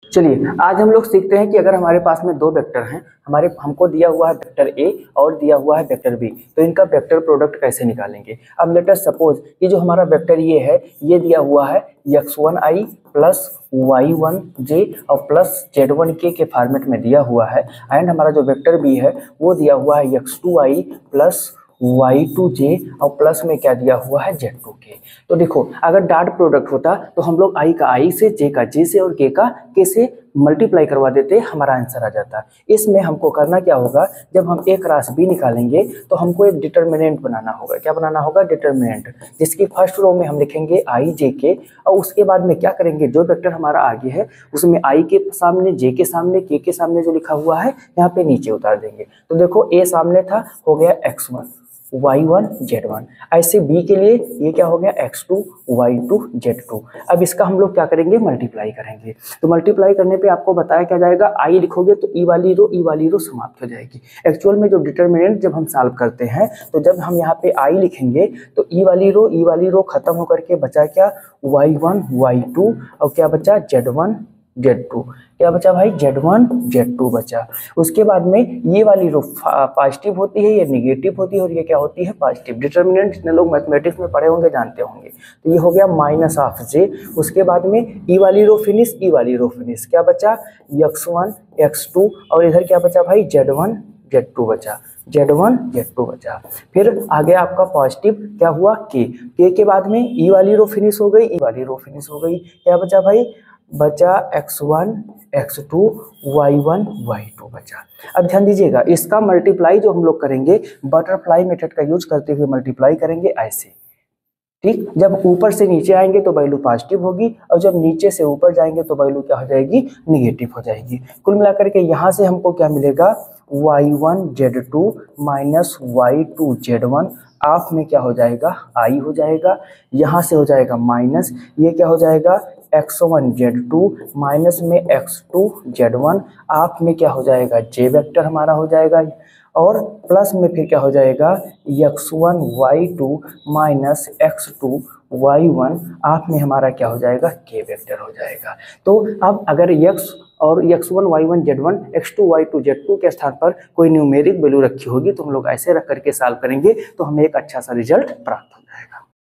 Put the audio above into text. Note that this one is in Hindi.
चलिए आज हम लोग सीखते हैं कि अगर हमारे पास में दो वेक्टर हैं, हमको दिया हुआ है वेक्टर ए और दिया हुआ है वेक्टर बी, तो इनका वेक्टर प्रोडक्ट कैसे निकालेंगे। अब लेट अस सपोज कि जो हमारा वेक्टर ये है, ये दिया हुआ है x1i प्लस y1j और प्लस z1k के फॉर्मेट में दिया हुआ है, एंड हमारा जो वेक्टर बी है वो दिया हुआ है x2i प्लस y2j और प्लस में क्या दिया हुआ है z2k। तो देखो अगर डॉट प्रोडक्ट होता तो हम लोग i का i से, j का j से और k का k से मल्टीप्लाई करवा देते, हमारा आंसर आ जाता। इसमें हमको करना क्या होगा, जब हम a क्रॉस b निकालेंगे तो हमको एक डिटर्मिनेंट बनाना होगा। क्या बनाना होगा? डिटर्मिनेंट, जिसकी फर्स्ट रो में हम लिखेंगे i j k और उसके बाद में क्या करेंगे, जो वेक्टर हमारा आगे है उसमें i के सामने, j के सामने, k के सामने जो लिखा हुआ है यहाँ पे नीचे उतार देंगे। तो देखो a सामने था, हो गया x1 y1 z1, ऐसे b के लिए ये क्या हो गया x2 y2 z2। अब इसका हम लोग क्या करेंगे, मल्टीप्लाई करेंगे। तो मल्टीप्लाई करने पे आपको बताया क्या जाएगा, i लिखोगे तो ई वाली रो समाप्त हो जाएगी। एक्चुअल में जो डिटर्मिनेंट जब हम सॉल्व करते हैं तो जब हम यहाँ पे i लिखेंगे तो ई वाली रो खत्म होकर के बचा क्या, y1 y2 और क्या बचा z1 z2। क्या बचा भाई, z1 z2 बचा। उसके बाद में ये वाली रो पॉजिटिव होती है, ये निगेटिव होती है और ये क्या होती है, पॉजिटिव। डिटर्मिनेंट जितने लोग मैथमेटिक्स में पढ़े होंगे जानते होंगे। तो ये हो गया माइनस ऑफ j। उसके बाद में ई वाली रो फिनिश, क्या बचा, x1 x2 और इधर क्या बचा भाई, z1 z2 बचा, फिर आगे आपका पॉजिटिव क्या हुआ, k के बाद में ई वाली रो फिनिश हो गई, क्या बचा भाई, बचा x1 x2 y1 y2 बचा। अब ध्यान दीजिएगा, इसका मल्टीप्लाई जो हम लोग करेंगे बटरफ्लाई मेथड का यूज करते हुए मल्टीप्लाई करेंगे ऐसे, ठीक। जब ऊपर से नीचे आएंगे तो वैल्यू पॉजिटिव होगी और जब नीचे से ऊपर जाएंगे तो वैल्यू क्या हो जाएगी, निगेटिव हो जाएगी। कुल मिलाकर के यहाँ से हमको क्या मिलेगा, y1 z2 minus y2 z1 of में क्या हो जाएगा, i हो जाएगा। यहाँ से हो जाएगा माइनस, ये क्या हो जाएगा, x1 z2 माइनस में x2 z1 ऑफ में क्या हो जाएगा, j वेक्टर हमारा हो जाएगा और प्लस में फिर क्या हो जाएगा, x1 y2 minus x2 y1 of में हमारा क्या हो जाएगा, k वेक्टर हो जाएगा। तो अब अगर x और x1 y1 z1 x2 y2 z2 के स्थान पर कोई न्यूमेरिक वैल्यू रखी होगी तो हम लोग ऐसे रख करके सॉल्व करेंगे तो हमें एक अच्छा सा रिजल्ट प्राप्त होगा।